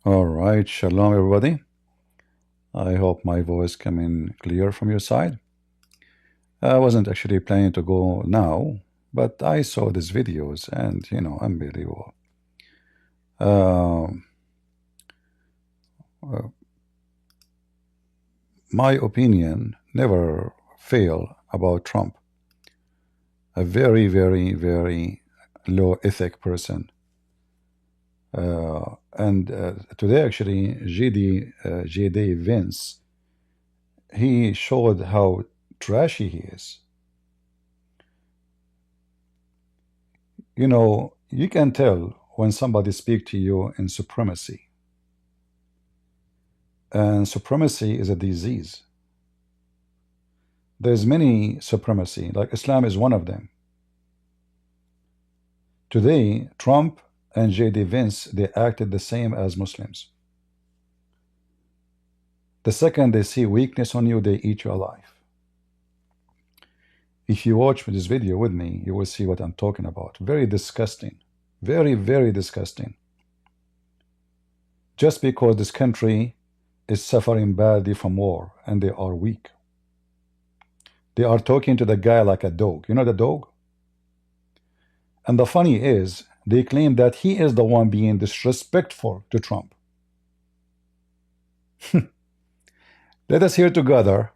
All right, shalom everybody. I hope my voice came in clear from your side. I wasn't actually planning to go now, but I saw these videos and unbelievable. Um, uh, my opinion never fail about Trump. A very, very, very low ethic person. And today actually JD Vance, he showed how trashy he is. You can tell when somebody speak to you in supremacy, and supremacy is a disease. There's many supremacy, like Islam is one of them. Today Trump and JD Vance, they acted the same as Muslims. The second they see weakness on you, they eat you alive. If you watch this video with me, you will see what I'm talking about. Very disgusting. Very, very disgusting. Just because this country is suffering badly from war and they are weak. They are talking to the guy like a dog. You know the dog? And the funny is, they claim that he is the one being disrespectful to Trump. Let us hear together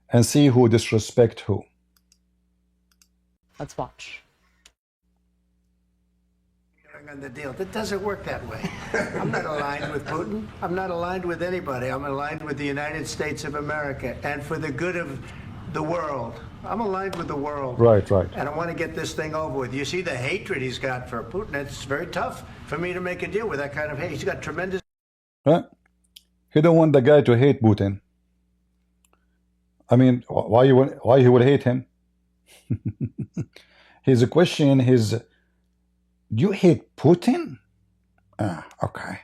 and see who disrespect who. Let's watch. On the deal. That doesn't work that way. I'm not aligned with Putin. I'm not aligned with anybody. I'm aligned with the United States of America and for the good of the world. I'm aligned with the world. Right, right. And I want to get this thing over with. You see the hatred he's got for Putin. It's very tough for me to make a deal with that kind of hate. He's got tremendous. Huh? He don't want the guy to hate Putin. I mean, why he would hate him? His question is, you hate Putin? Okay.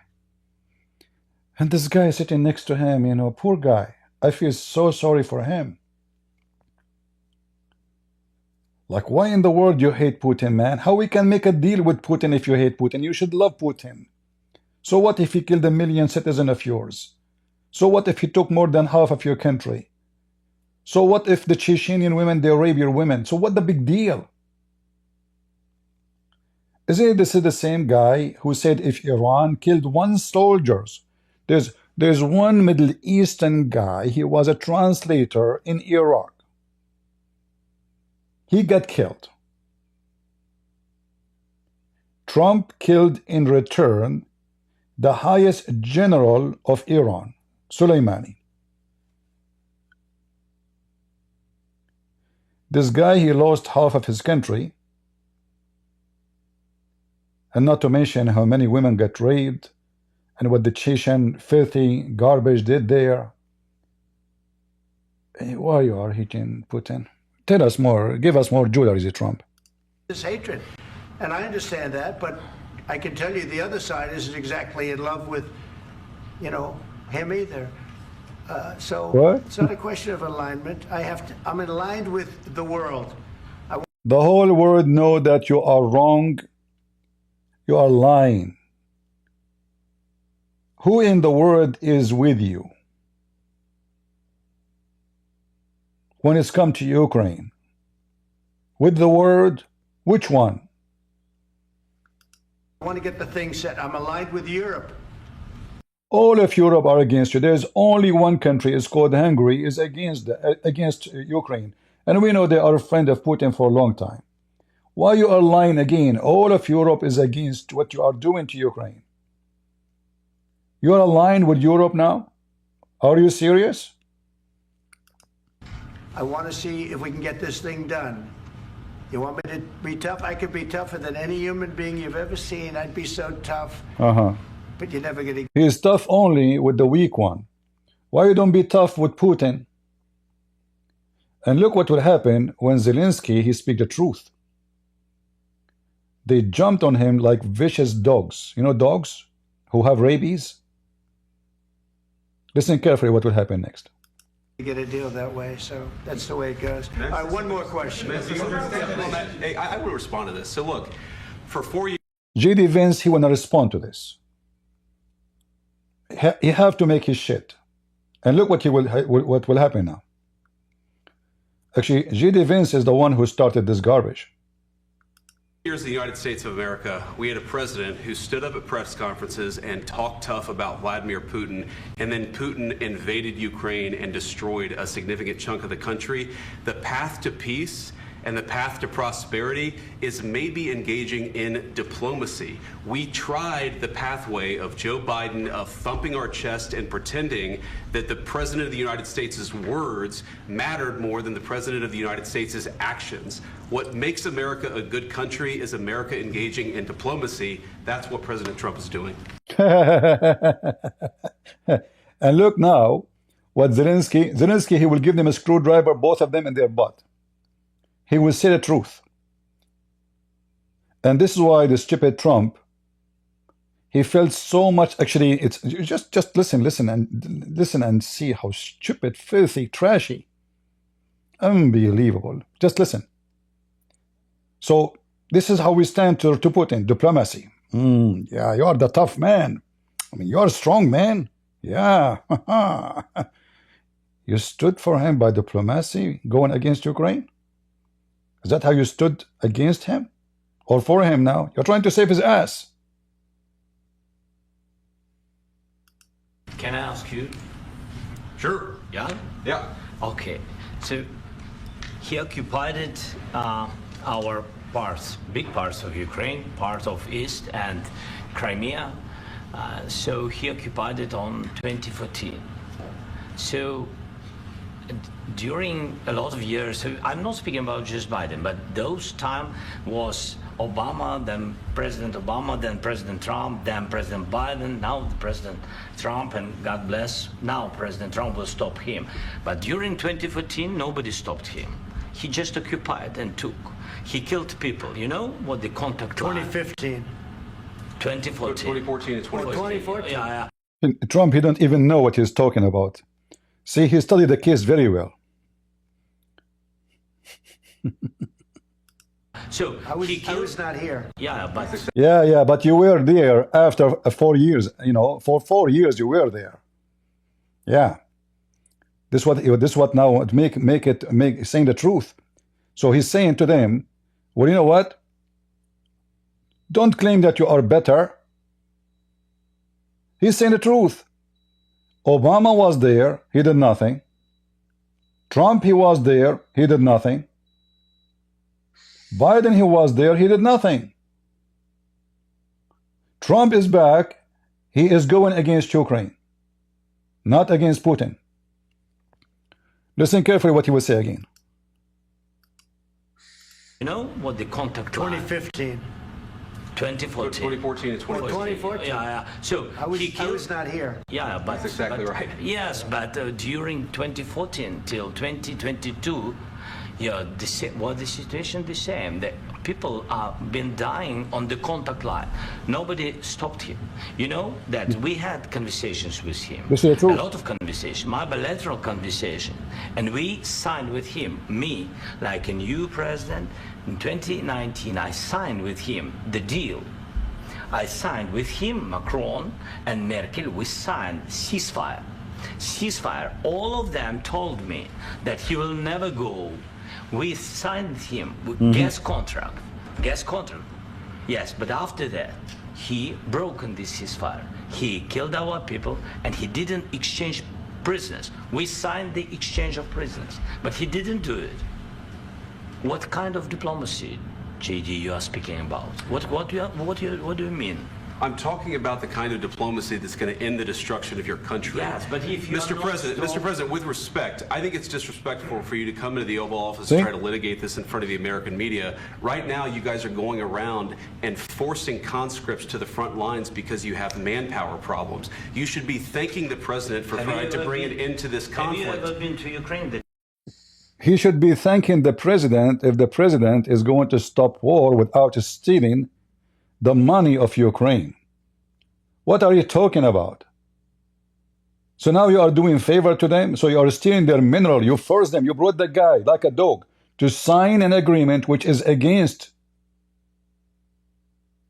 And this guy sitting next to him, poor guy. I feel so sorry for him. Like, why in the world you hate Putin, man? How we can make a deal with Putin if you hate Putin? You should love Putin. So what if he killed 1 million citizens of yours? So what if he took more than half of your country? So what if the Chechenian women, they rape your women? So what the big deal? Isn't this the same guy who said if Iran killed 1 soldier, there's one Middle Eastern guy, he was a translator in Iraq. He got killed. Trump killed in return the highest general of Iran, Soleimani. This guy, he lost half of his country. And not to mention how many women got raped and what the Chechen filthy garbage did there. Why you are hating Putin? Tell us more. Give us more jewelry, Trump. This hatred. And I understand that, but I can tell you the other side isn't exactly in love with, him either. So what? It's not a question of alignment. I'm aligned with the world. The whole world know that you are wrong. You are lying. Who in the world is with you when it's come to Ukraine? With the word, which one? I want to get the thing set. I'm aligned with Europe. All of Europe are against you. There's only one country, it's called Hungary, is against Ukraine. And we know they are a friend of Putin for a long time. Why you are lying again? All of Europe is against what you are doing to Ukraine. You are aligned with Europe now? Are you serious? I want to see if we can get this thing done. You want me to be tough? I could be tougher than any human being you've ever seen. I'd be so tough. But you're never going to... He is tough only with the weak one. Why you don't be tough with Putin? And look what will happen when Zelensky, he speak the truth. They jumped on him like vicious dogs. You know dogs who have rabies? Listen carefully what will happen next. You get a deal that way, so that's the way it goes. All right, one more question. Hey, I will respond to this. So look, for 4 years... JD Vance, he will not respond to this. he have to make his shit. And look what what will happen now. Actually, J.D. Vance is the one who started this garbage. Here's the United States of America. We had a president who stood up at press conferences and talked tough about Vladimir Putin, and then Putin invaded Ukraine and destroyed a significant chunk of the country. The path to peace and the path to prosperity is maybe engaging in diplomacy. We tried the pathway of Joe Biden of thumping our chest and pretending that the President of the United States' words mattered more than the President of the United States' actions. What makes America a good country is America engaging in diplomacy. That's what President Trump is doing. And look now, what Zelensky, he will give them a screwdriver, both of them in their butt. He will say the truth. And this is why the stupid Trump, he felt so much. Actually, it's just listen and see how stupid, filthy, trashy, unbelievable. Just listen. So this is how we stand to Putin. Diplomacy. Yeah, you are the tough man. I mean, you're a strong man. Yeah. You stood for him by diplomacy, going against Ukraine. Is that how you stood against him? Or for him now? You're trying to save his ass. Can I ask you? Sure. Yeah? Yeah. Okay. So he occupied our parts, big parts of Ukraine, part of East and Crimea. So he occupied it on 2014. So during a lot of years, so I'm not speaking about just Biden, but those time was Obama, then President Obama, then President Trump, then President Biden, now President Trump, and God bless, now President Trump will stop him. But during 2014, nobody stopped him. He just occupied and took. He killed people. You know what the contact line? 2015. 2014. 2014 and 2015. 2014. Yeah. Trump, he don't even know what he's talking about. See, he studied the case very well. So I he killed. was not here. Yeah, but Yeah, but you were there after 4 years. You know, for 4 years you were there. Yeah. This what now make saying the truth. So he's saying to them, well, you know what? Don't claim that you are better. He's saying the truth. Obama was there, he did nothing. Trump, he was there, he did nothing. Biden, he was there, he did nothing. Trump is back, he is going against Ukraine, not against Putin. Listen carefully what he will say again. you know what the contact line? 2015. 2014. 2014 and 2015. 2014. Yeah. So I he killed. was not here. Yeah, but That's exactly right. Yes, but during 2014 till 2022, yeah, the situation the same. The people are been dying on the contact line. Nobody stopped him. You know that we had conversations with him. This is true. A lot of conversation, my bilateral conversation, and we signed with him. Me, like a new president in 2019, I signed with him the deal. I signed with him, Macron and Merkel. We signed ceasefire. Ceasefire. All of them told me that he will never go. We signed with him with gas contract. Gas contract. Yes, but after that, he broken this ceasefire. He killed our people and he didn't exchange prisoners. We signed the exchange of prisoners, but he didn't do it. What kind of diplomacy, JD, you are speaking about? What do you mean? I'm talking about the kind of diplomacy that's going to end the destruction of your country. Yes, but if you Mr. President, with respect, I think it's disrespectful for you to come into the Oval Office See? and try to litigate this in front of the American media. Right now, you guys are going around and forcing conscripts to the front lines because you have manpower problems. You should be thanking the president for trying to bring an end to this conflict. Have you ever been to Ukraine? He should be thanking the president if the president is going to stop war without stealing the money of Ukraine. What are you talking about? So now you are doing favor to them, so you are stealing their mineral. You forced them, you brought the guy like a dog to sign an agreement which is against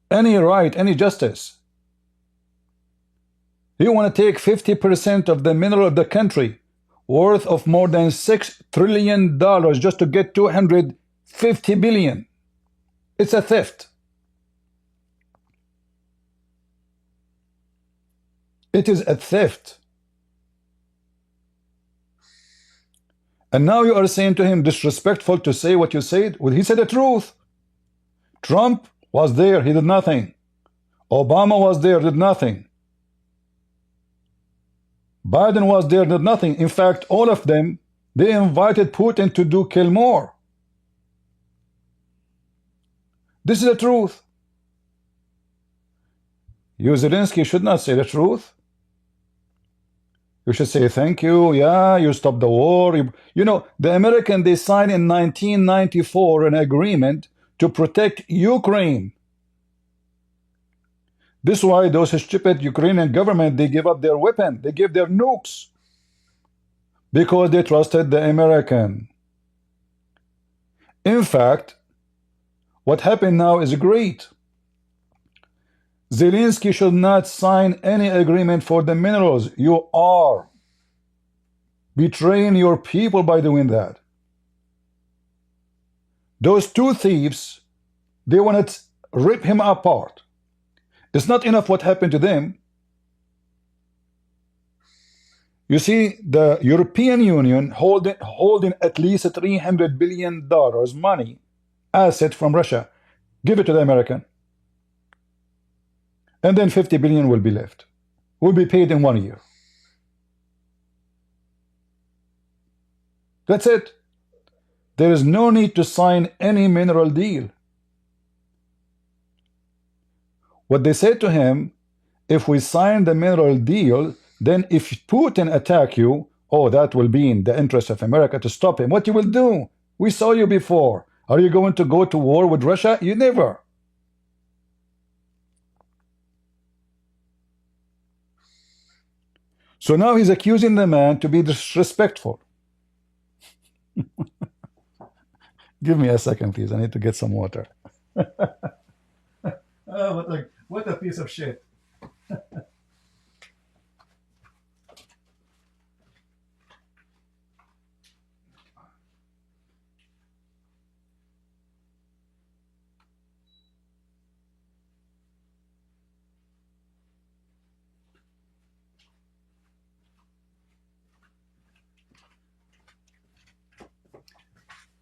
any right, any justice. He want to take 50% of the mineral of the country, worth of more than $6 trillion, just to get 250 billion. It's a theft. It is a theft. And now you are saying to him, disrespectful to say what you said? Well, he said the truth. Trump was there, he did nothing. Obama was there, did nothing. Biden was there, did nothing. In fact, all of them, they invited Putin to kill more. This is the truth. You, Zelensky, should not say the truth. You should say thank you. Yeah, you stopped the war. You know, the Americans, they signed in 1994 an agreement to protect Ukraine. This is why those stupid Ukrainian government, they give up their weapon. They give their nukes. Because they trusted the American. In fact, what happened now is great. Zelensky should not sign any agreement for the minerals. You are betraying your people by doing that. Those two thieves, they want to rip him apart. It's not enough what happened to them. You see, the European Union holding at least $300 billion money, asset from Russia. Give it to the American. And then 50 billion will be left. Will be paid in 1 year. That's it. There is no need to sign any mineral deal. What they said to him, if we sign the mineral deal, then if Putin attack you, oh, that will be in the interest of America to stop him. What you will do? We saw you before. Are you going to go to war with Russia? You never. So now he's accusing the man to be disrespectful. Give me a second, please. I need to get some water. Oh, what a piece of shit.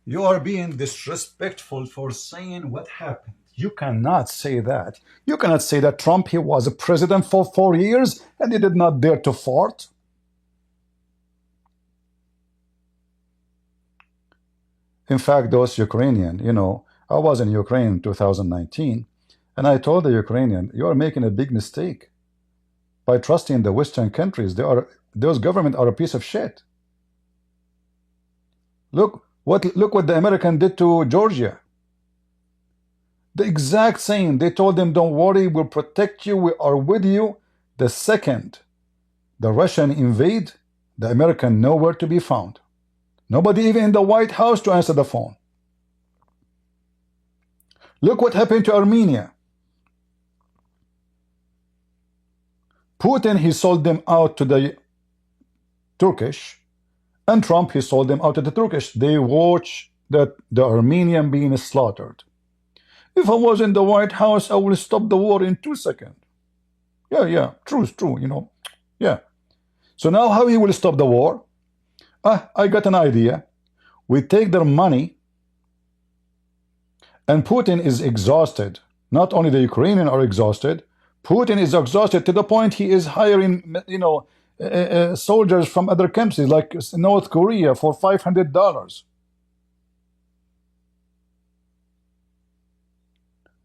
You are being disrespectful for saying what happened. You cannot say that. You cannot say that Trump, he was a president for 4 years and he did not dare to fart. In fact, those Ukrainian, you know, I was in Ukraine in 2019 and I told the Ukrainian, you are making a big mistake by trusting the Western countries. Those governments are a piece of shit. Look what the American did to Georgia. The exact same. They told them, don't worry, we'll protect you, we are with you. The second the Russian invade, the American nowhere to be found. Nobody even in the White House to answer the phone. Look what happened to Armenia. Putin, he sold them out to the Turkish, and Trump, he sold them out to the Turkish. They watch the Armenian being slaughtered. If I was in the White House, I will stop the war in 2 seconds. Yeah, true, you know. Yeah. So now how he will stop the war? I got an idea. We take their money, and Putin is exhausted. Not only the Ukrainians are exhausted, Putin is exhausted to the point he is hiring, you know, soldiers from other countries like North Korea for $500.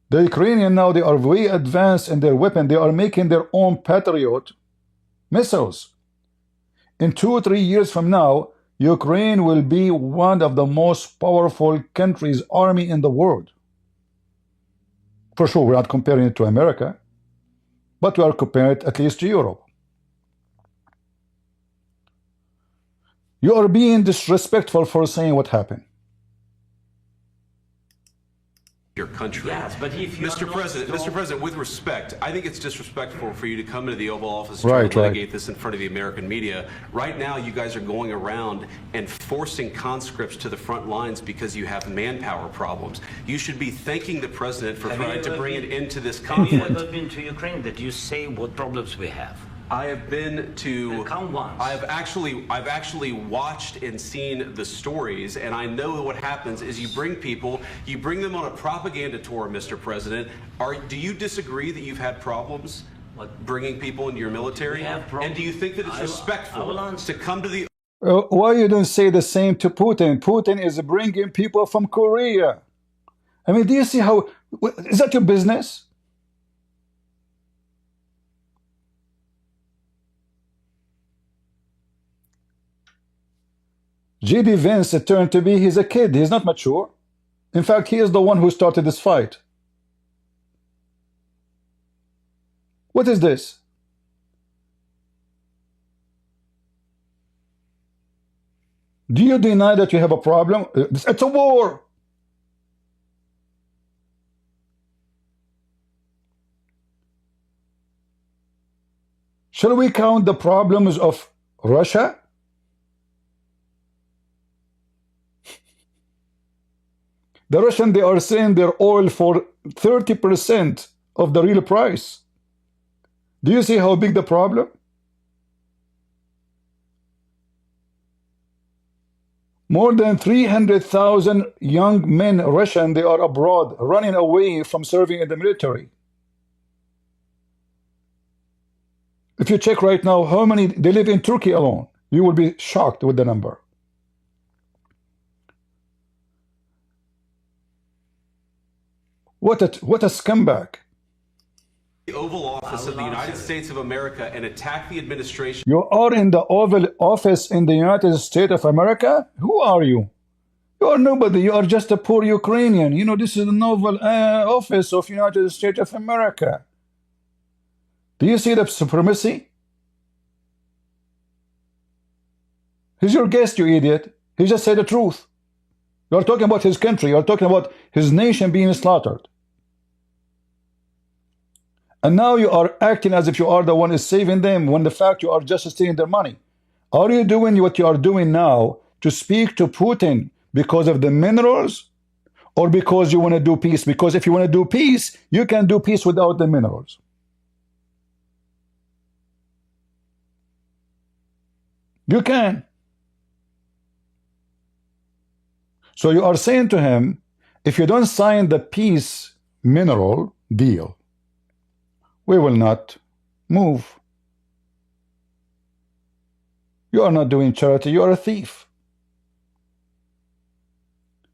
The Ukrainians now, they are way advanced in their weapon. They are making their own Patriot missiles. In 2 or 3 years from now, Ukraine will be one of the most powerful countries, army in the world. For sure, we're not comparing it to America, but we are comparing it at least to Europe. You are being disrespectful for saying what happened. your country. Yes, but if you Mr. are President, not Mr. President, with respect, I think it's disrespectful for you to come into the Oval Office and Right, try to right. litigate this in front of the American media. Right now, you guys are going around and forcing conscripts to the front lines because you have manpower problems. You should be thanking the president for trying to bring an end to this Have you conflict. ever been to Ukraine that you say what problems we have? I have been to. Come once. I've actually watched and seen the stories, and I know what happens is you bring people, you bring them on a propaganda tour, Mr. President. Do you disagree that you've had problems bringing people into your military? We have problems. And do you think that it's I will respectful answer. to come to the Why you don't say the same to Putin? Putin is bringing people from Korea. I mean, do you see how... Is that your business? J.D. Vance turned to be, he's a kid. He's not mature. In fact, he is the one who started this fight. What is this? Do you deny that you have a problem? It's a war. Shall we count the problems of Russia? The Russians, they are selling their oil for 30% of the real price. Do you see how big the problem? More than 300,000 young men, Russian, they are abroad, running away from serving in the military. If you check right now how many they live in Turkey alone, you will be shocked with the number. What a scumbag. Oval Office of the United States of America and attack the administration. You are in the Oval Office in the United States of America? Who are you? You are nobody. You are just a poor Ukrainian. You know, this is the Oval Office of United States of America. Do you see the supremacy? He's your guest, you idiot. He just said the truth. You are talking about his country. You are talking about his nation being slaughtered. And now you are acting as if you are the one who is saving them, when the fact you are just stealing their money. Are you doing what you are doing now to speak to Putin because of the minerals, or because you want to do peace? Because if you want to do peace, you can do peace without the minerals. You can. So you are saying to him, if you don't sign the peace mineral deal, we will not move. You are not doing charity, you are a thief.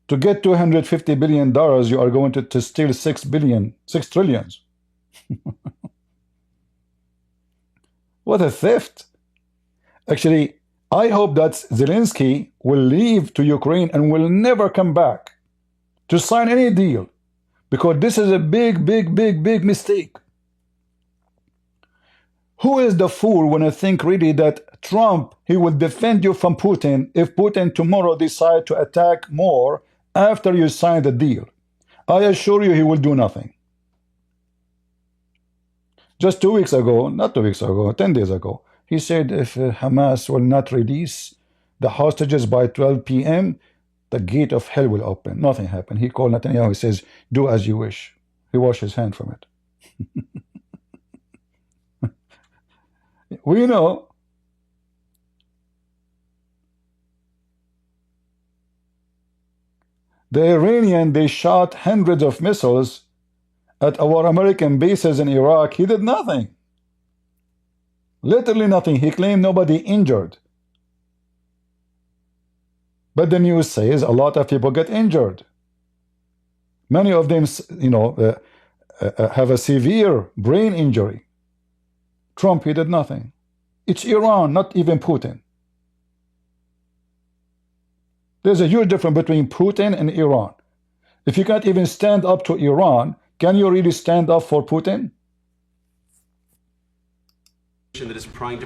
To get $250 billion, you are going to steal 6 trillions. What a theft. Actually, I hope that Zelensky will leave to Ukraine and will never come back to sign any deal, because this is a big mistake. Who is the fool when I think really that Trump, he will defend you from Putin if Putin tomorrow decide to attack more after you sign the deal? I assure you he will do nothing. Just 2 weeks ago, not 2 weeks ago, 10 days ago, he said if Hamas will not release the hostages by 12 p.m., the gate of hell will open. Nothing happened. He called Netanyahu, he says, do as you wish. He washed his hand from it. We know. The Iranian, they shot hundreds of missiles at our American bases in Iraq. He did nothing. Literally nothing. He claimed nobody injured. But the news says a lot of people get injured. Many of them, you know, have a severe brain injury. Trump, he did nothing. It's Iran, not even Putin. There's a huge difference between Putin and Iran. If you can't even stand up to Iran, can you really stand up for Putin? That is trying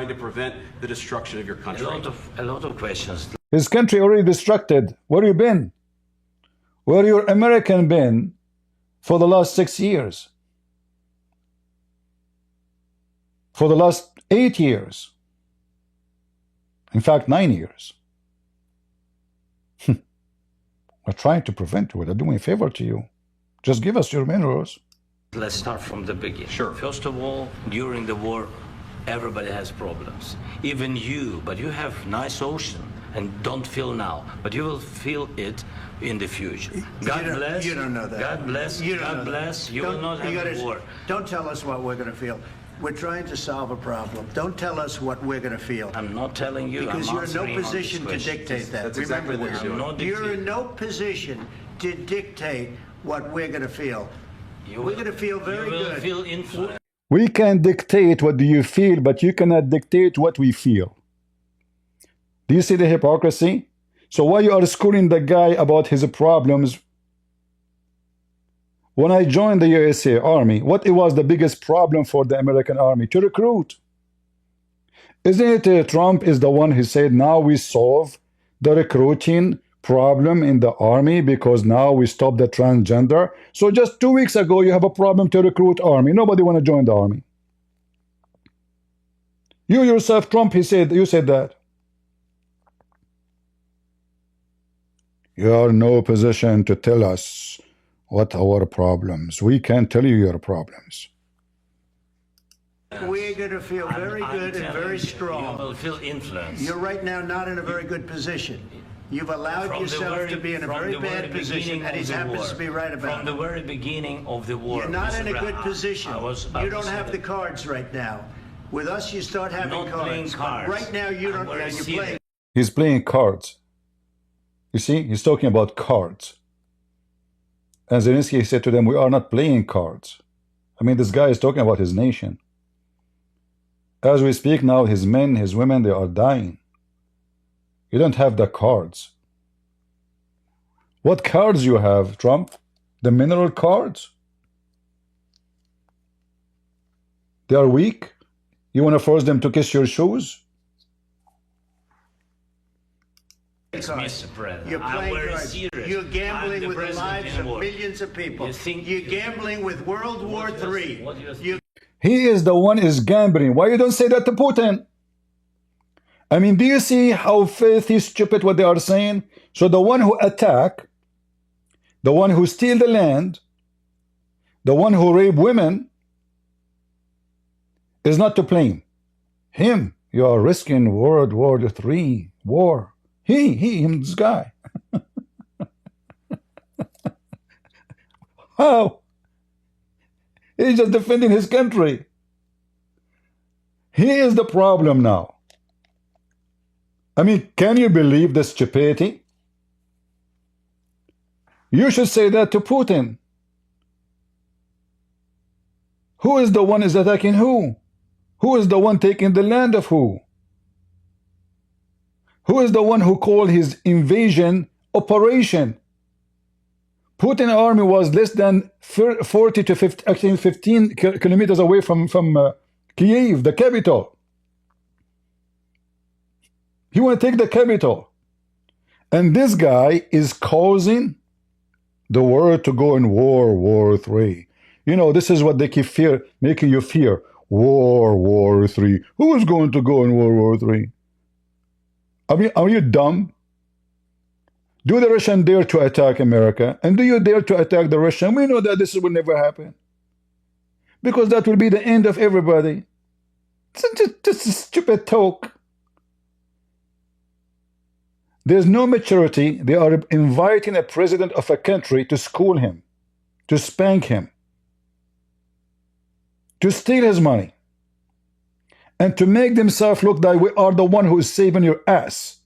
to prevent the destruction of your country. A lot of questions. His country already destructed. Where you been? Where your American been for the last 6 years, for the last 8 years, in fact 9 years. We're trying to prevent you. We're doing a favor to you. Just give us your minerals. Let's start from the beginning. Sure. First of all, during the war, everybody has problems. Even you, but you have nice ocean and don't feel now, but you will feel it in the future. God bless. You don't know that. God bless. You don't know God that. bless. You will not have a war. Don't tell us what we're going to feel. We're trying to solve a problem. Don't tell us what we're going to feel. I'm not telling you. Because I'm you're in no answering on position to this question. dictate that. That's Remember exactly what this. you're doing. I'm not You're in dictating. no position to dictate what we're going to feel. You We're going to feel very you will good. feel influenced. We can dictate what do you feel, but you cannot dictate what we feel. Do you see the hypocrisy? So why you are schooling the guy about his problems? When I joined the USA Army, what was the biggest problem for the American Army? To recruit. Isn't it Trump is the one who said now we solve the recruiting problem in the army because now we stop the transgender? So just 2 weeks ago you have a problem to recruit army. Nobody want to join the army. You yourself, Trump, you said that. You are in no position to tell us what our problems. We can't tell you your problems. We're going to feel very I'm good and telling very you, strong. You will feel influence. You're right now not in a very good position. You've allowed From the yourself very- to be in a from very the very bad position, beginning and he of the happens war. to be right about From the it. very beginning of the war. You're not Mr. in a good Brown, position. I You don't was have the in cards right now. With us, you start having not playing cards. But cards. right now, you I'm don't. very Yeah, you're serious. playing. He's playing cards. You see, he's talking about cards. And Zelensky said to them, we are not playing cards. I mean, this guy is talking about his nation. As we speak now, his men, his women, they are dying. You don't have the cards. What cards you have, Trump? The mineral cards? They are weak? You want to force them to kiss your shoes? Mr. President, You're I'm playing very cards. serious. You're I'm gambling the with the president lives in of war. millions of people. You think- You're gambling with World War What do you- III. what do you think? You He is the one is gambling. Why you don't say that to Putin? I mean, do you see how filthy stupid what they are saying? So the one who attack, the one who steal the land, the one who rape women is not to blame. Him, you are risking World War III war. Him, this guy. How? He's just defending his country. He is the problem now. I mean, can you believe the stupidity? You should say that to Putin. Who is the one is attacking who? Who is the one taking the land of who? Who is the one who called his invasion operation? Putin army was less than 40 to 50, actually 15 kilometers away from Kiev, the capital. He want to take the capital. And this guy is causing the world to go in War III. You know, this is what they keep making you fear. War III. Who is going to go in War III? I mean, are you dumb? Do the Russian dare to attack America? And do you dare to attack the Russian? We know that this will never happen. Because that will be the end of everybody. It's just stupid talk. There's no maturity. They are inviting a president of a country to school him, to spank him, to steal his money, and to make themselves look like we are the one who is saving your ass.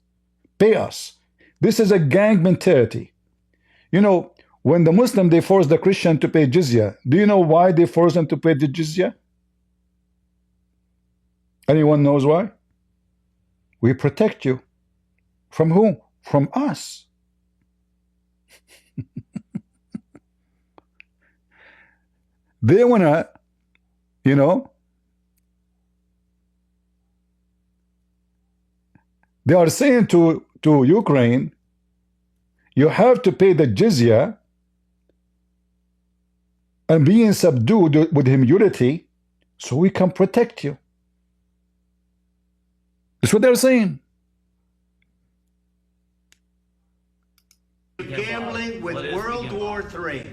Pay us. This is a gang mentality. You know, when the Muslim, they force the Christian to pay jizya. Do you know why they force them to pay the jizya? Anyone knows why? We protect you. From who? From us. They wanna, you know, they are saying to Ukraine, you have to pay the jizya and being subdued with humility so we can protect you. That's what they're saying. Gambling with World War III.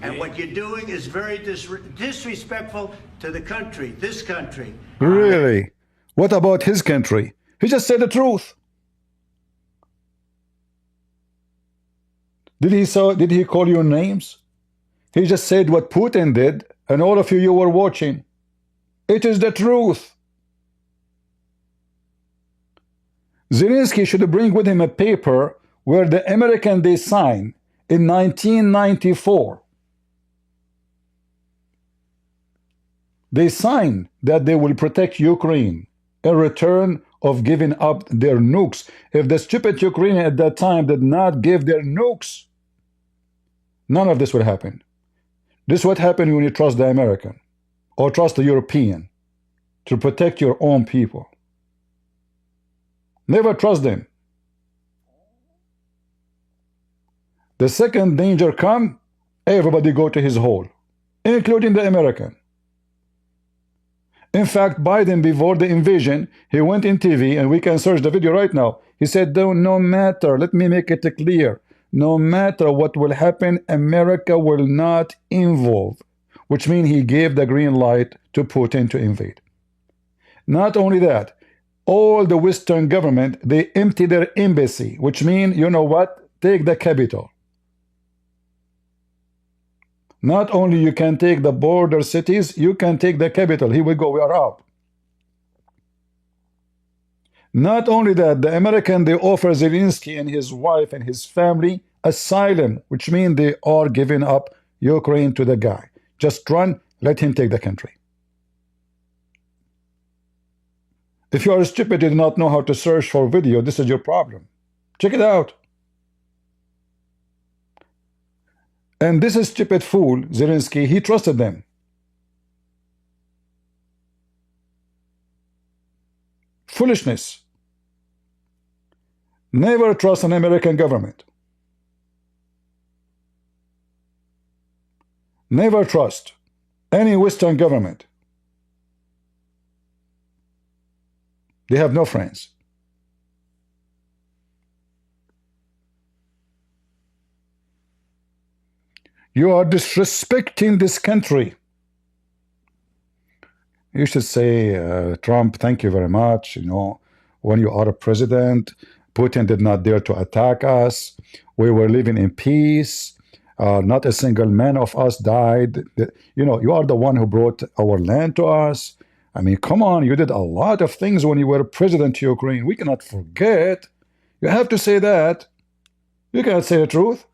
And what you're doing is very disrespectful to the country, this country. Really? What about his country? He just said the truth. Did he call you names? He just said what Putin did, and all of you were watching. It is the truth. Zelensky should bring with him a paper where the American they signed in 1994. They signed that they will protect Ukraine in return of giving up their nukes. If the stupid Ukrainians at that time did not give their nukes, none of this would happen. This is what happens when you trust the American or trust the European to protect your own people. Never trust them. The second danger come, everybody go to his hole, including the American. In fact, Biden, before the invasion, he went in TV, and we can search the video right now. He said, no matter, let me make it clear, no matter what will happen, America will not involve, which means he gave the green light to Putin to invade. Not only that, all the Western government, they empty their embassy, which means, you know what, take the capital. Not only you can take the border cities, you can take the capital. Here we go, we are up. Not only that, the American, they offer Zelensky and his wife and his family asylum, which means they are giving up Ukraine to the guy. Just run, let him take the country. If you are stupid, you do not know how to search for video, this is your problem. Check it out. And this is stupid fool, Zelensky, he trusted them. Foolishness. Never trust an American government. Never trust any Western government. They have no friends. You are disrespecting this country. You should say, Trump, thank you very much. You know, when you are a president, Putin did not dare to attack us. We were living in peace. Not a single man of us died. You know, you are the one who brought our land to us. I mean, come on, you did a lot of things when you were president to Ukraine. We cannot forget. You have to say that. You cannot say the truth.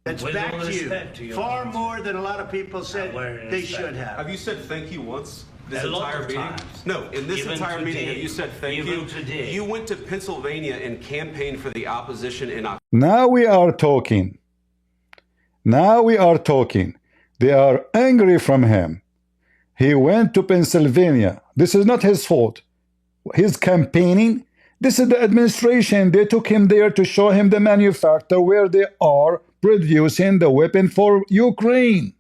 It's back to you far more than a lot of people said they should have. Have you said thank you once this A lot entire of meeting? times. No, in this Even entire meeting, today. have you said thank Even you? today. You went to Pennsylvania and campaigned for the opposition in October. Now we are talking. Now we are talking. They are angry from him. He went to Pennsylvania. This is not his fault. He's campaigning. This is the administration. They took him there to show him the manufacturer where they are producing the weapon for Ukraine.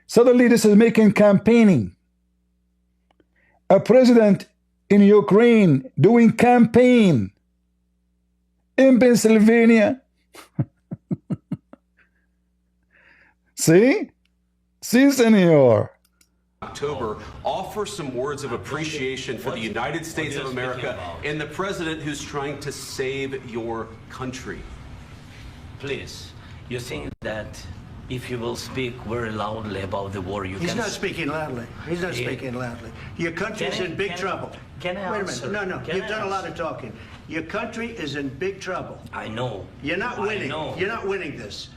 Suddenly this is making campaigning. A president in Ukraine doing campaign in Pennsylvania. See? See, senor. October, offer some words of appreciation for the United States of America and the president who's trying to save your country. Please, you think that if you will speak very loudly about the war, He's not speaking loudly. He's not speaking loudly. Your country's in big trouble. Can I Wait a answer? minute. No, Can you've I done a lot of answer? talking. Your country is in big trouble. I know. You're not I winning. know. You're not winning this.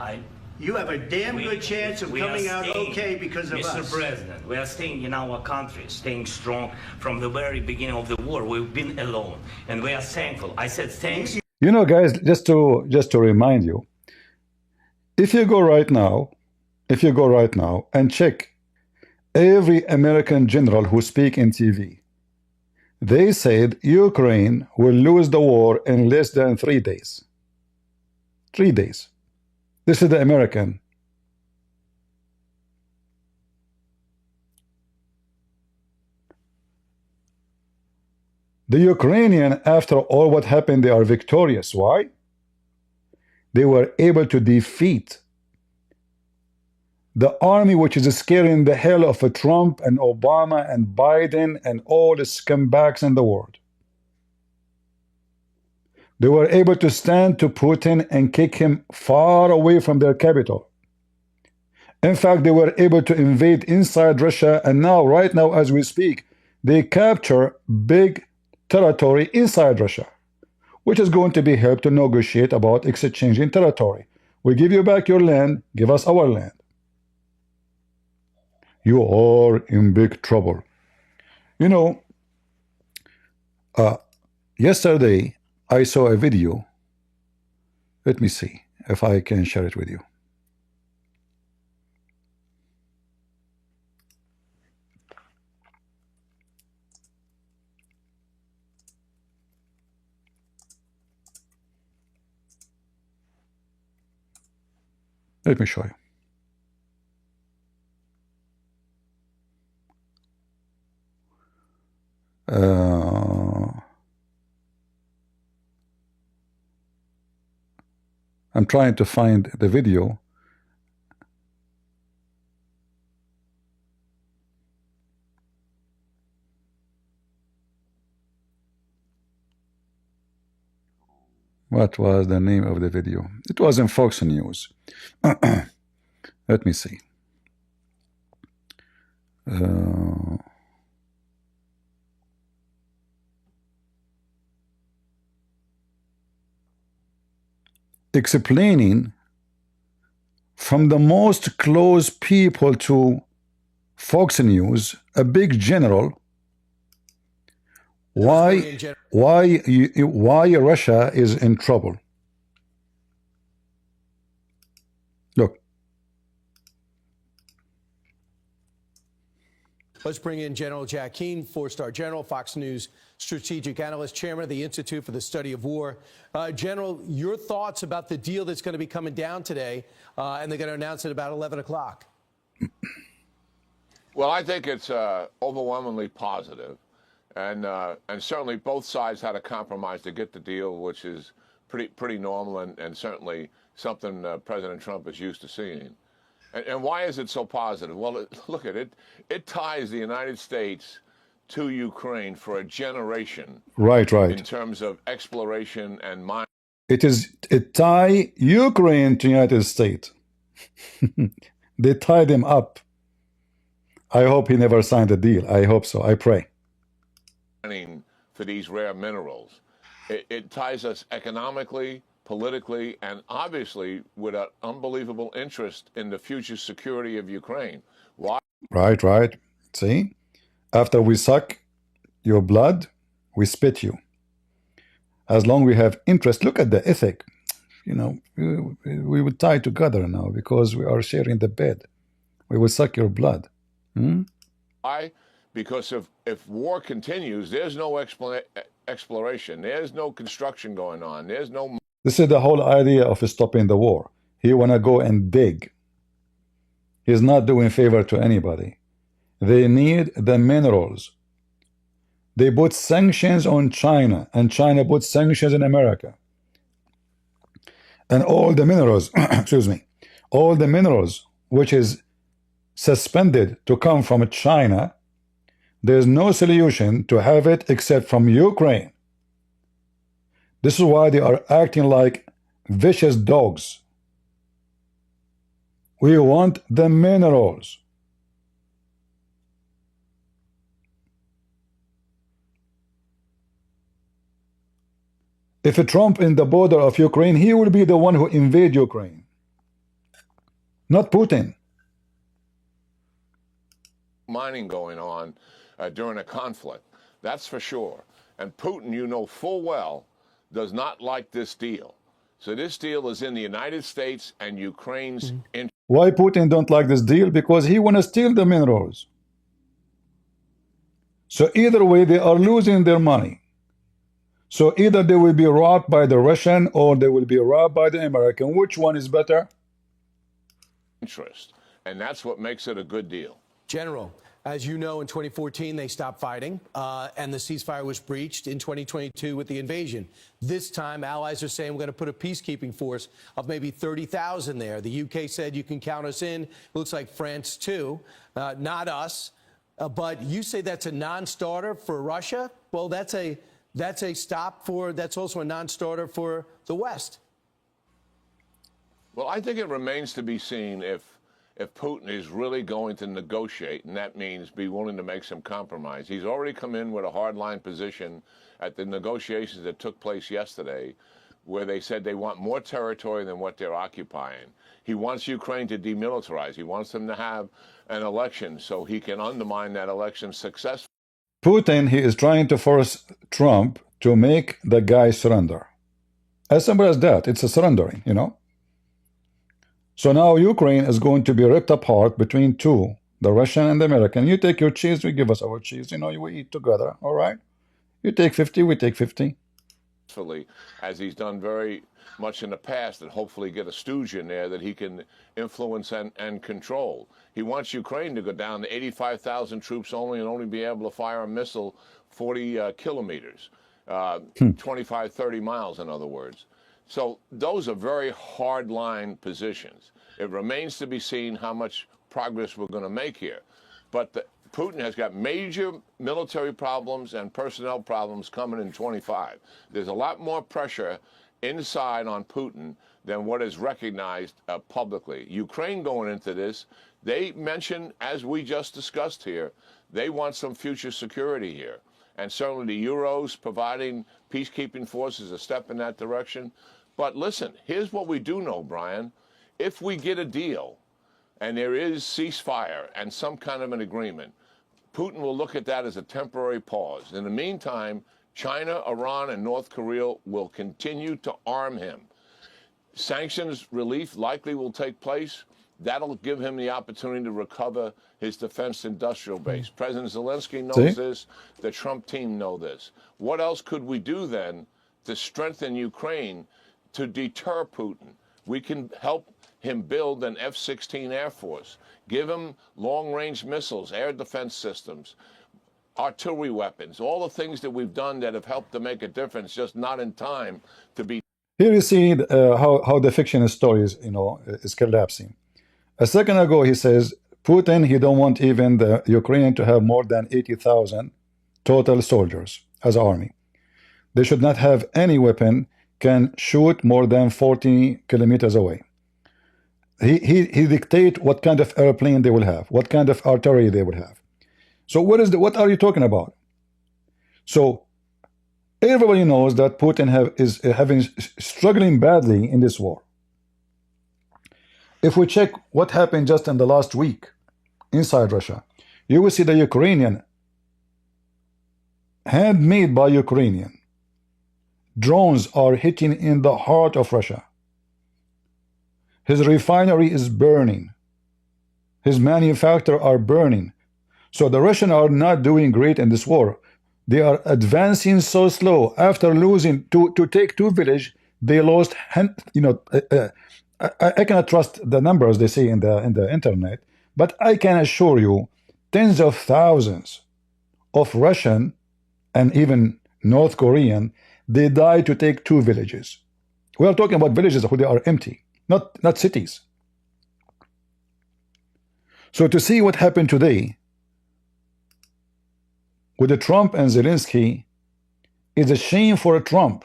You have a damn good chance of we are coming out staying, okay because of Mr. us. President, we are staying in our country, staying strong from the very beginning of the war. We've been alone, and we are thankful. I said thanks. You know, guys, just to remind you, if you go right now and check every American general who speak in TV, they said Ukraine will lose the war in less than 3 days. 3 days. This is the American. The Ukrainian, after all what happened, they are victorious. Why? They were able to defeat the army which is scaring the hell of a Trump and Obama and Biden and all the scumbags in the world. They were able to stand to Putin and kick him far away from their capital. In fact, they were able to invade inside Russia, and now, right now, as we speak, they capture big territory inside Russia, which is going to be helped to negotiate about exchanging territory. We give you back your land, give us our land. You are in big trouble. You know, yesterday I saw a video. Let me see if I can share it with you. Let me show you. I'm trying to find the video. What was the name of the video? It was in Fox News. Let me see. Explaining from the most close people to Fox News, a big general, why Russia is in trouble. Look. Let's bring in General Jack Keane, four-star general, Fox News strategic analyst, chairman of the Institute for the Study of War. General, your thoughts about the deal that's going to be coming down today, and they're going to announce it about 11 o'clock. Well, I think it's overwhelmingly positive, and certainly both sides had a compromise to get the deal, which is pretty normal and certainly something President Trump is used to seeing. And why is it so positive? Well, look at it. It ties the United States to Ukraine for a generation. Right. In terms of exploration and mining. It tie Ukraine to the United States. They tie them up. I hope he never signed a deal. I hope so. I pray. For these rare minerals. It ties us economically, politically, and obviously with an unbelievable interest in the future security of Ukraine. Why? Right. See? After we suck your blood, we spit you. As long as we have interest, look at the ethic. You know, we would tie together now because we are sharing the bed. We will suck your blood. Why? Because if war continues, there's no exploration. There's no construction going on. There's no... This is the whole idea of stopping the war. He want to go and dig. He's not doing favor to anybody. They need the minerals. They put sanctions on China, and China put sanctions in America. And all the minerals, excuse me, all the minerals which is suspended to come from China, there's no solution to have it except from Ukraine. This is why they are acting like vicious dogs. We want the minerals. If Trump in the border of Ukraine, he will be the one who invade Ukraine, not Putin. Mining going on during a conflict, that's for sure. And Putin, you know full well, does not like this deal. So this deal is in the United States and Ukraine's interest. Why Putin don't like this deal? Because he want to steal the minerals. So either way, they are losing their money. So either they will be robbed by the Russian or they will be robbed by the American. Which one is better? Interest. And that's what makes it a good deal. General, as you know, in 2014, they stopped fighting, and the ceasefire was breached in 2022 with the invasion. This time, allies are saying we're going to put a peacekeeping force of maybe 30,000 there. The UK said you can count us in. It looks like France, too, not us. But you say that's a non-starter for Russia? Well, that's a stop for, that's also a non-starter for the West. Well, I think it remains to be seen if Putin is really going to negotiate, and that means be willing to make some compromise. He's already come in with a hardline position at the negotiations that took place yesterday, where they said they want more territory than what they're occupying. He wants Ukraine to demilitarize. He wants them to have an election so he can undermine that election successfully. Putin, he is trying to force Trump to make the guy surrender. As simple as that. It's a surrendering, you know. So now Ukraine is going to be ripped apart between two, the Russian and the American. You take your cheese, we give us our cheese. You know, we eat together, all right? You take 50, we take 50. As he's done very much in the past, and hopefully get a stooge in there that he can influence and control. He wants Ukraine to go down to 85,000 troops only and only be able to fire a missile 40 kilometers, 25, 30 miles, in other words. So those are very hard-line positions. It remains to be seen how much progress we're going to make here. But Putin has got major military problems and personnel problems coming in 25. There's a lot more pressure inside on Putin than what is recognized publicly. Ukraine going into this, they mentioned, as we just discussed here, they want some future security here. And certainly the Euros providing peacekeeping forces a step in that direction. But listen, here's what we do know, Brian. If we get a deal and there is ceasefire and some kind of an agreement, Putin will look at that as a temporary pause. In the meantime, China, Iran, and North Korea will continue to arm him. Sanctions relief likely will take place. That'll give him the opportunity to recover his defense industrial base. President Zelensky knows this. The Trump team know this. What else could we do then to strengthen Ukraine to deter Putin? We can help him build an F-16 Air Force, give him long-range missiles, air defense systems, artillery weapons, all the things that we've done that have helped to make a difference, just not in time to be. Here you see how the fictionist stories, you know, is collapsing. A second ago, he says, Putin, he don't want even the Ukrainian to have more than 80,000 total soldiers as army. They should not have any weapon, can shoot more than 40 kilometers away. He dictate what kind of airplane they will have, what kind of artillery they will have. So what are you talking about? So everybody knows that Putin is struggling badly in this war. If we check what happened just in the last week inside Russia, you will see the Ukrainian, handmade by Ukrainian, drones are hitting in the heart of Russia. His refinery is burning. His manufacturers are burning. So the Russians are not doing great in this war. They are advancing so slow. After losing to take two villages, they lost. You know, I cannot trust the numbers they say in the internet, but I can assure you, tens of thousands of Russian and even North Korean, they died to take two villages. We are talking about villages who they are empty, not cities. So to see what happened today with the Trump and Zelensky is a shame for Trump.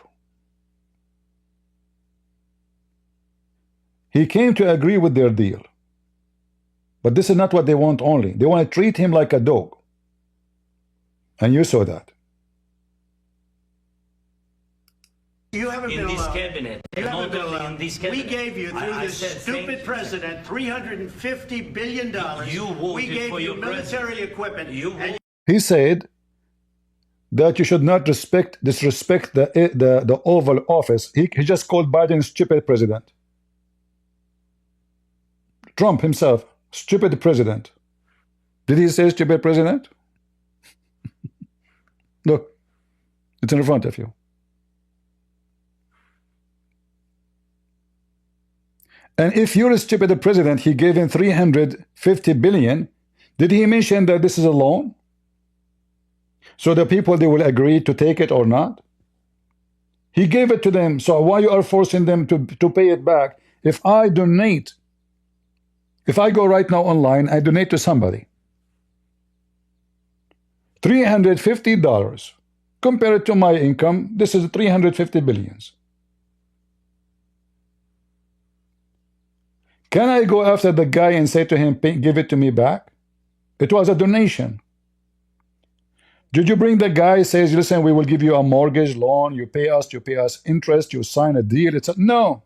He came to agree with their deal. But this is not what they want only. They want to treat him like a dog. And you saw that. You haven't In been this alone. cabinet, You not haven't been only alone. in this We cabinet. gave you, through I this said stupid thank- president, $350 billion. You voted we gave for you your military president. equipment. You and He said that you should not disrespect the Oval Office. He just called Biden stupid president. Trump himself, stupid president. Did he say stupid president? Look, it's in front of you. And if you're a stupid president, he gave him $350 billion Did he mention that this is a loan? So the people, they will agree to take it or not? He gave it to them, so why you are forcing them to pay it back? If I donate, if I go right now online, I donate to somebody $350, compare it to my income, this is 350 billions. Can I go after the guy and say to him, give it to me back? It was a donation. Did you bring the guy, says, listen, we will give you a mortgage loan, you pay us interest, you sign a deal, no.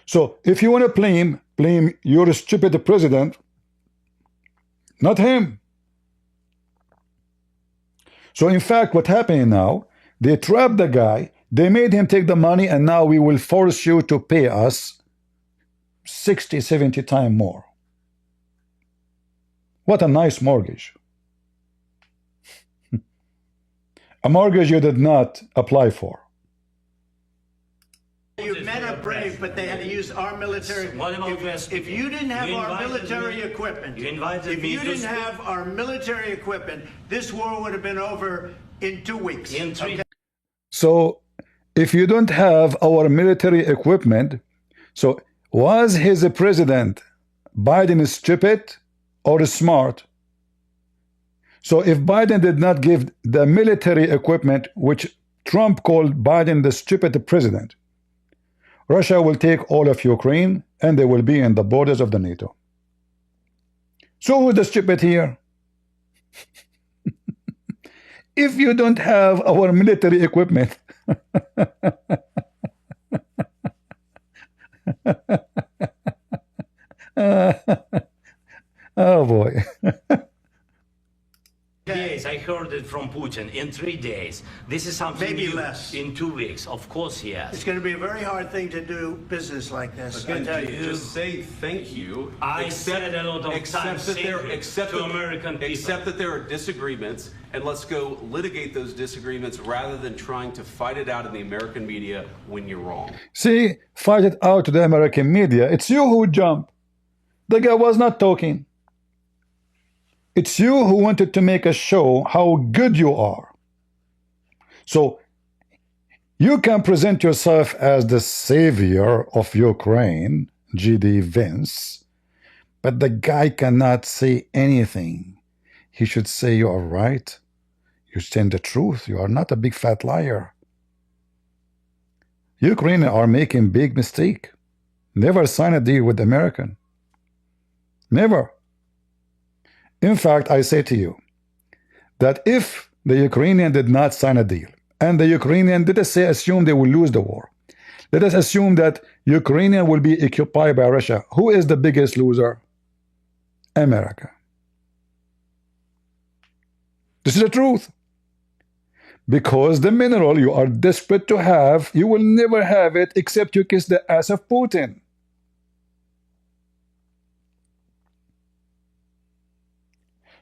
So if you want to blame your stupid president, not him. So in fact, what's happening now, they trapped the guy, they made him take the money, and now we will force you to pay us 60, 70 times more. What a nice mortgage. A mortgage you did not apply for. You men are brave, but they had to use our military. If you didn't have our military equipment, if you didn't have our military equipment, this war would have been over in 2 weeks. So if you don't have our military equipment, so was his president Biden stupid or smart? So if Biden did not give the military equipment, which Trump called Biden the stupid president, Russia will take all of Ukraine and they will be in the borders of the NATO. So who's the stupid here? If you don't have our military equipment, oh boy. Yes, I heard it from Putin in 3 days. This is something Maybe new less. in 2 weeks. Of course, he has. It's going to be a very hard thing to do business like this. I tell you. Just say thank you. I said a lot of times to American people. Accept that there are disagreements, and let's go litigate those disagreements rather than trying to fight it out in the American media when you're wrong. See, fight it out to the American media. It's you who jump. The guy was not talking. It's you who wanted to make a show how good you are. So you can present yourself as the savior of Ukraine, G.D. Vance, but the guy cannot say anything. He should say you are right. You stand the truth. You are not a big fat liar. Ukraine are making big mistake. Never sign a deal with American. Never. In fact, I say to you that if the Ukrainian did not sign a deal, and the Ukrainian, let us say, assume they will lose the war, let us assume that Ukrainian will be occupied by Russia. Who is the biggest loser? America. This is the truth. Because the mineral you are desperate to have, you will never have it except you kiss the ass of Putin.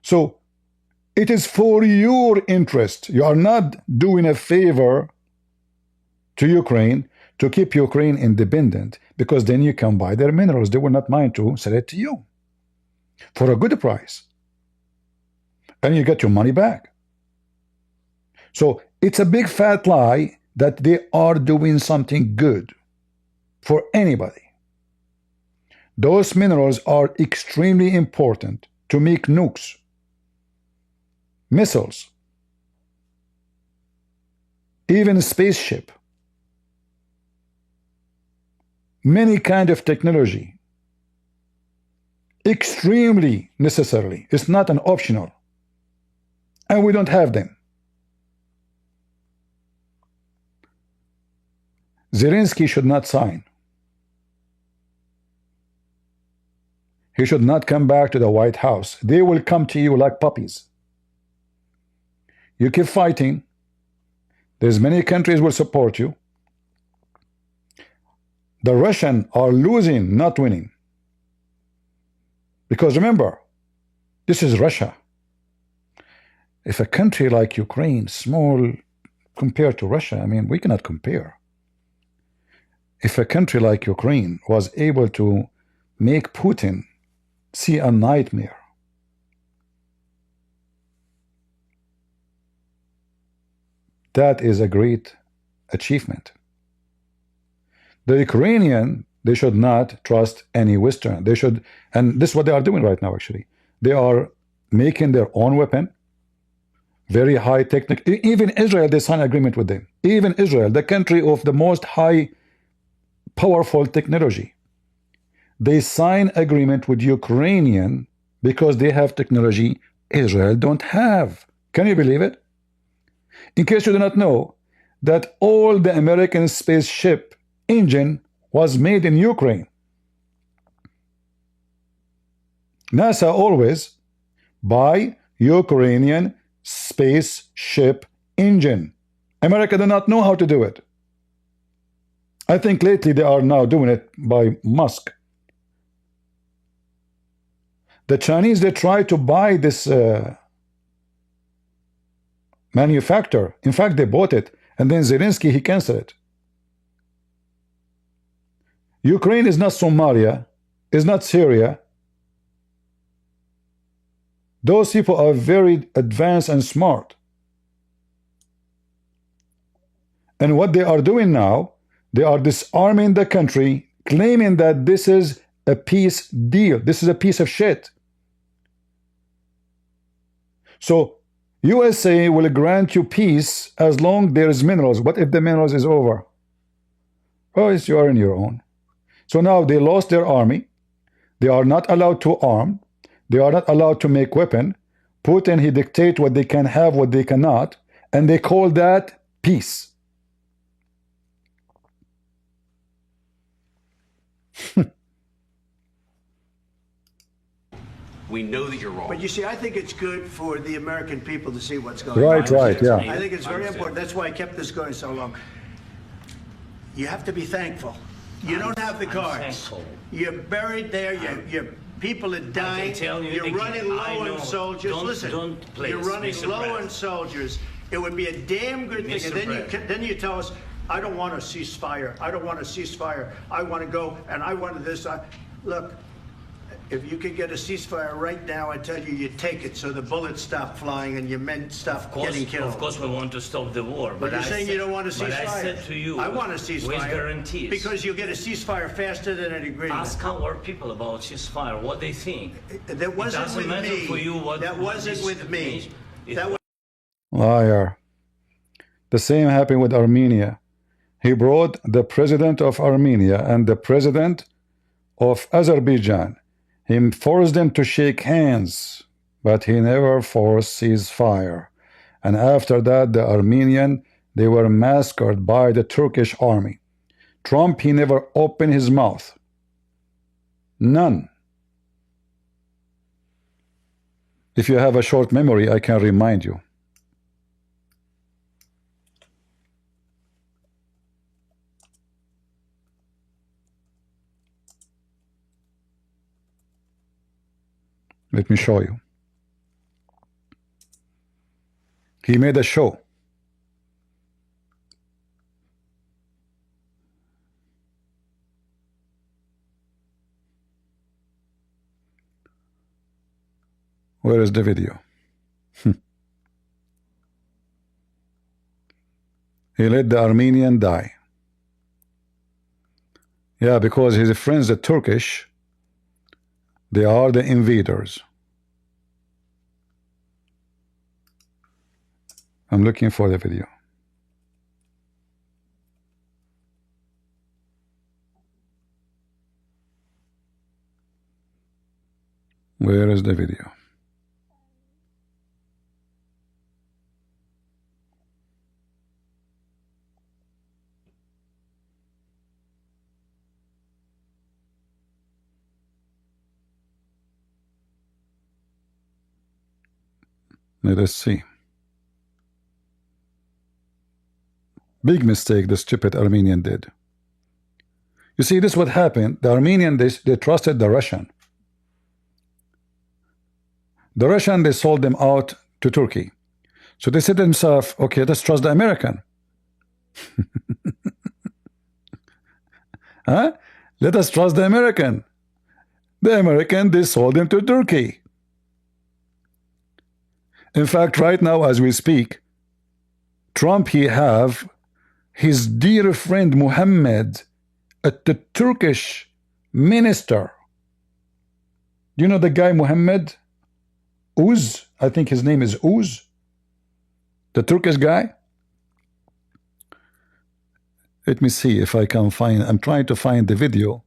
So it is for your interest. You are not doing a favor to Ukraine to keep Ukraine independent, because then you can buy their minerals. They will not mind to sell it to you for a good price. And you get your money back. So it's a big fat lie that they are doing something good for anybody. Those minerals are extremely important to make nukes, missiles, even a spaceship, many kind of technology, extremely necessarily. It's not an optional, and we don't have them. Zelensky should not sign. He should not come back to the White House. They will come to you like puppies. You keep fighting. There's many countries will support you. The Russians are losing, not winning. Because remember, this is Russia. If a country like Ukraine, small compared to Russia, I mean, we cannot compare. If a country like Ukraine was able to make Putin see a nightmare. That is a great achievement. The Ukrainian, they should not trust any Western. They should, and this is what they are doing right now, actually. They are making their own weapon, very high technical. Even Israel, they sign agreement with them. Even Israel, the country of the most high, powerful technology. They sign agreement with Ukrainian because they have technology Israel don't have. Can you believe it? In case you do not know, that all the American spaceship engine was made in Ukraine. NASA always buy Ukrainian spaceship engine. America do not know how to do it. I think lately they are now doing it by Musk. The Chinese, they try to buy this manufacturer. In fact, they bought it, and then Zelensky, he canceled it. Ukraine is not Somalia, is not Syria. Those people are very advanced and smart. And what they are doing now, they are disarming the country, claiming that this is a peace deal. This is a piece of shit. So USA will grant you peace as long there is minerals. What if the minerals is over? Oh, it's you are on your own. So now they lost their army. They are not allowed to arm. They are not allowed to make weapon. Putin, he dictates what they can have, what they cannot, and they call that peace. We know that you're wrong. But you see, I think it's good for the American people to see what's going Right, on. right, yeah. I think it's very important. That's why I kept this going so long. You have to be thankful. You don't have the cards. Thankful. You're buried there. Your people are dying. tell you You're again, running I low know. on soldiers. Don't please, you're running Mr. low President. on soldiers. It would be a damn good thing. Mr. And then you tell us, I don't want a ceasefire. I don't want a ceasefire. I want to go and I want this. Look, if you could get a ceasefire right now, I tell you, you take it so the bullets stop flying and your men stop getting killed. Of course, we want to stop the war. But you're saying you don't want a ceasefire. But I said to you, I want a ceasefire. with guarantees. Because you'll get a ceasefire faster than an agreement. Ask our people about ceasefire, what they think. That wasn't doesn't with matter me. for you what That wasn't this with me. means. That was Liar. The same happened with Armenia. He brought the president of Armenia and the president of Azerbaijan. He forced them to shake hands, but he never forced ceasefire. And after that, the Armenian, they were massacred by the Turkish army. Trump, he never opened his mouth. None. If you have a short memory, I can remind you. Let me show you. He made a show. Where is the video? He let the Armenian die. Yeah, because his friends, the Turkish, they are the invaders. I'm looking for the video. Where is the video? Let us see. Big mistake the stupid Armenian did. You see, this is what happened. The Armenian, they trusted the Russian. The Russian, they sold them out to Turkey. So they said to themselves, okay, let's trust the American. Huh? Let us trust the American. The American, they sold them to Turkey. In fact, right now as we speak, Trump, he have his dear friend Mohammed, the Turkish minister. You know the guy Mohammed Uz? I think his name is Uz, the Turkish guy. Let me see if I can find. I'm trying to find the video.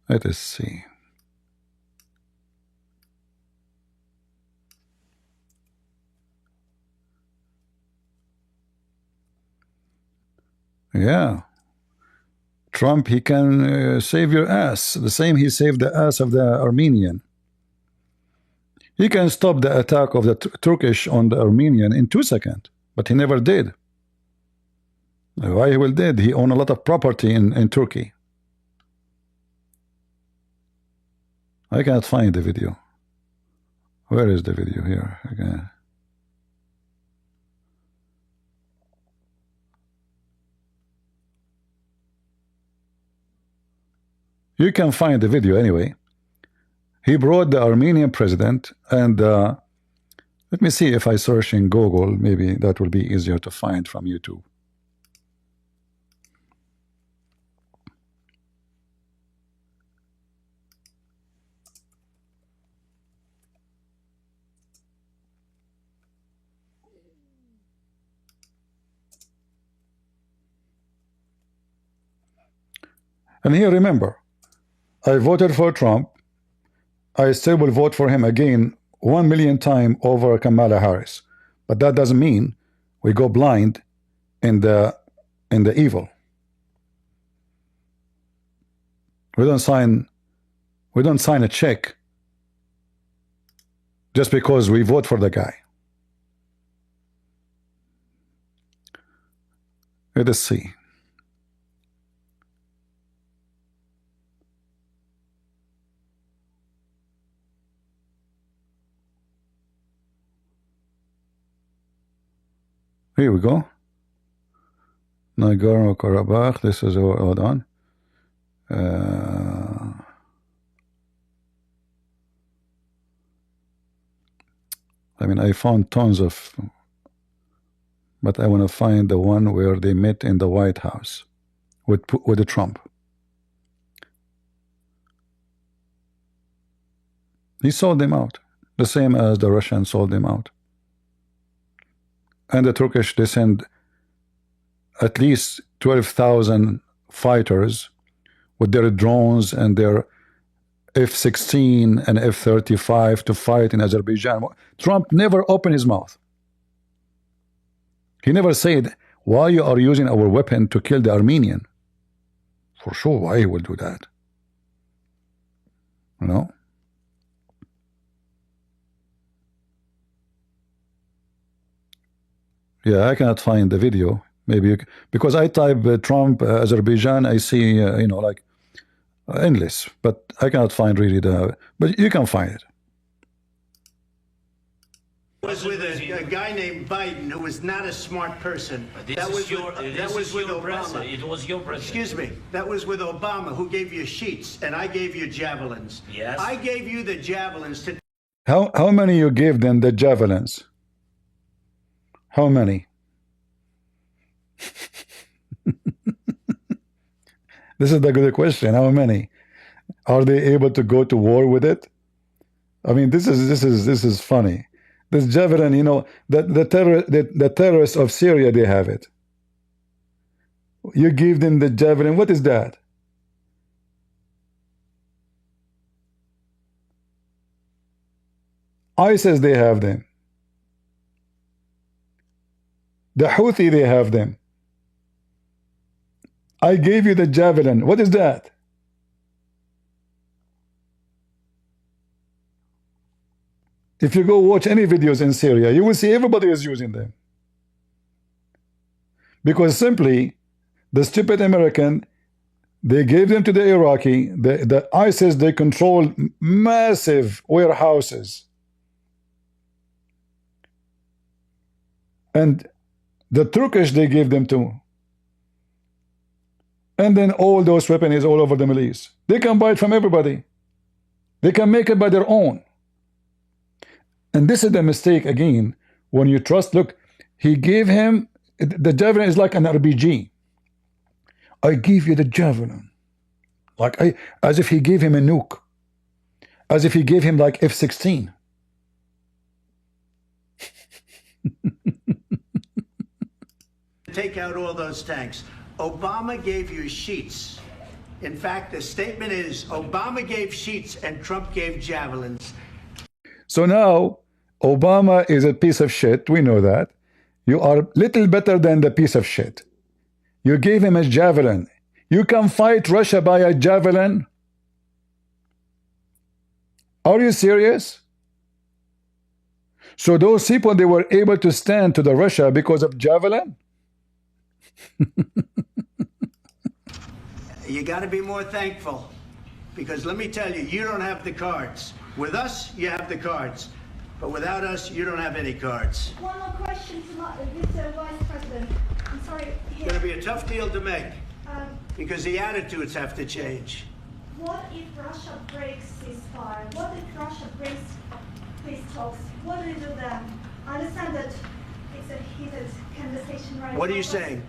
Let us see. Yeah. Trump, he can save your ass. The same he saved the ass of the Armenian. He can stop the attack of the Turkish on the Armenian in 2 seconds, but he never did. Why he will did? He owned a lot of property in Turkey. I cannot find the video. Where is the video here? Again. You can find the video anyway. He brought the Armenian president, and let me see if I search in Google. Maybe that will be easier to find from YouTube. And here, remember, I voted for Trump. I still will vote for him again 1 million times over Kamala Harris. But that doesn't mean we go blind in the evil. We don't sign a check just because we vote for the guy. Let us see. Here we go. Nagorno-Karabakh. This is, hold on. I mean, I found tons of, but I want to find the one where they met in the White House with the Trump. He sold them out, the same as the Russians sold them out. And the Turkish, they send at least 12,000 fighters with their drones and their F-16 and F-35 to fight in Azerbaijan. Trump never opened his mouth. He never said, why you are using our weapon to kill the Armenian. For sure, why he will do that? You know? Yeah, I cannot find the video. Maybe because I type Trump Azerbaijan, I see you know, like endless, but I cannot find really the. But you can find it. I was with a guy named Biden who was not a smart person. That was with Obama. It was your president. Excuse me. That was with Obama, who gave you sheets, and I gave you javelins. Yes. I gave you the javelins to. How many you gave them the javelins? How many? This is the good question. How many? Are they able to go to war with it? I mean, this is funny. This javelin, you know, the terrorists of Syria, they have it. You give them the javelin. What is that? ISIS, they have them. The Houthi, they have them. I gave you the javelin. What is that? If you go watch any videos in Syria, you will see everybody is using them. Because simply, the stupid American, they gave them to the Iraqi, the ISIS, they control massive warehouses. And the Turkish, they gave them to. And then all those weapons all over the Middle East. They can buy it from everybody. They can make it by their own. And this is the mistake again. When you trust, look, he gave him, the javelin is like an RPG. I give you the javelin. As if he gave him a nuke. As if he gave him like F-16. Take out all those tanks. Obama gave you sheets. In fact, the statement is Obama gave sheets and Trump gave javelins. So now, Obama is a piece of shit. We know that. You are little better than the piece of shit. You gave him a javelin. You can fight Russia by a javelin? Are you serious? So those people, they were able to stand to the Russia because of javelin? You got to be more thankful, because let me tell you, you don't have the cards. With us, you have the cards, but without us, you don't have any cards. One more question to Mr. Vice President. I'm sorry. It's going to be a tough deal to make, because the attitudes have to change. What if Russia breaks ceasefire? What if Russia breaks peace talks? What do you do then? I understand that it's a heated conversation right now. What are you saying?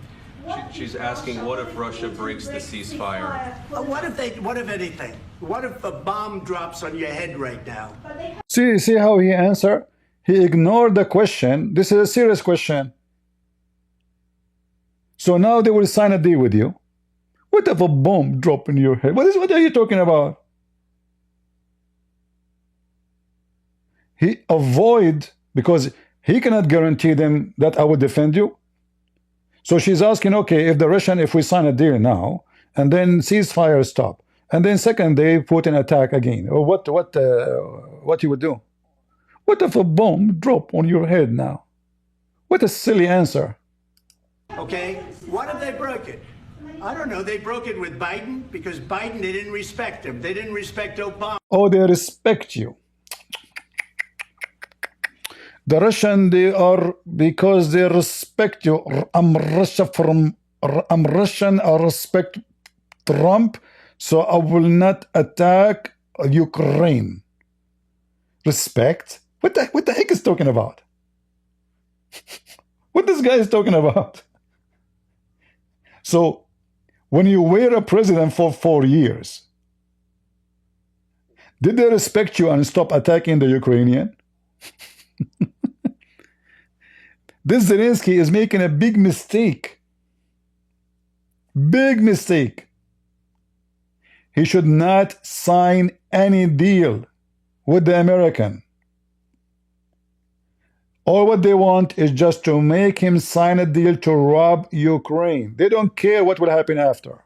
She's asking, what if Russia breaks the ceasefire? What if anything? What if a bomb drops on your head right now? See how he answered? He ignored the question. This is a serious question. So now they will sign a deal with you. What if a bomb drop in your head? What are you talking about? He avoid, because he cannot guarantee them that I will defend you. So she's asking, okay, if we sign a deal now, and then ceasefire stop, and then second day Putin attack again, or what you would do? What if a bomb drop on your head now? What a silly answer. Okay, what if they broke it? I don't know. They broke it with Biden because Biden, they didn't respect him. They didn't respect Obama. Oh, they respect you. The Russian, they are, because they respect you. I'm Russian, I respect Trump, so I will not attack Ukraine. Respect? What the heck is talking about? What this guy is talking about? So, when you were a president for 4 years, did they respect you and stop attacking the Ukrainian? This Zelensky is making a big mistake. Big mistake. He should not sign any deal with the American. All what they want is just to make him sign a deal to rob Ukraine. They don't care what will happen after.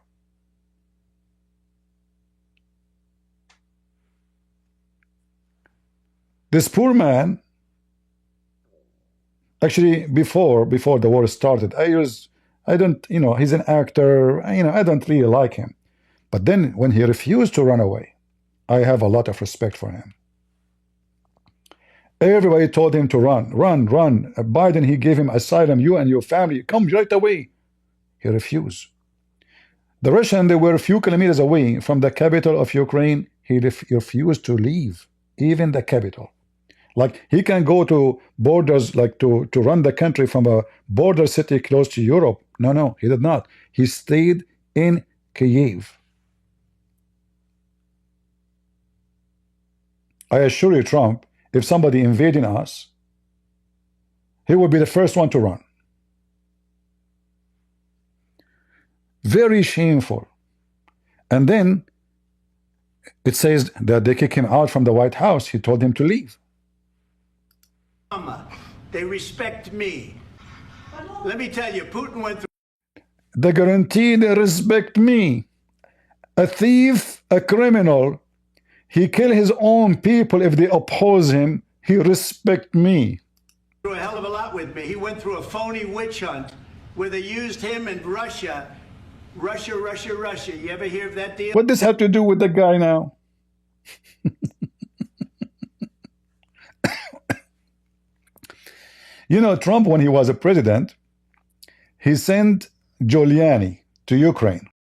This poor man, actually before the war started, I don't, he's an actor, I don't really like him. But then when he refused to run away, I have a lot of respect for him. Everybody told him to run. Biden, he gave him asylum, you and your family, come right away. He refused. The Russian, they were a few kilometers away from the capital of Ukraine. He refused to leave, even the capital. Like, he can go to borders, like to run the country from a border city close to Europe. No, he did not. He stayed in Kyiv. I assure you, Trump, if somebody invading us, he will be the first one to run. Very shameful. And then it says that they kick him out from the White House. He told him to leave. They respect me. Let me tell you, Putin went through. They guarantee they respect me. A thief, a criminal, he kill his own people if they oppose him. He respect me. Through a hell of a lot with me. He went through a phony witch hunt where they used him and Russia. You ever hear of that deal? What does have to do with the guy now? Trump, when he was a president, he sent Giuliani to Ukraine.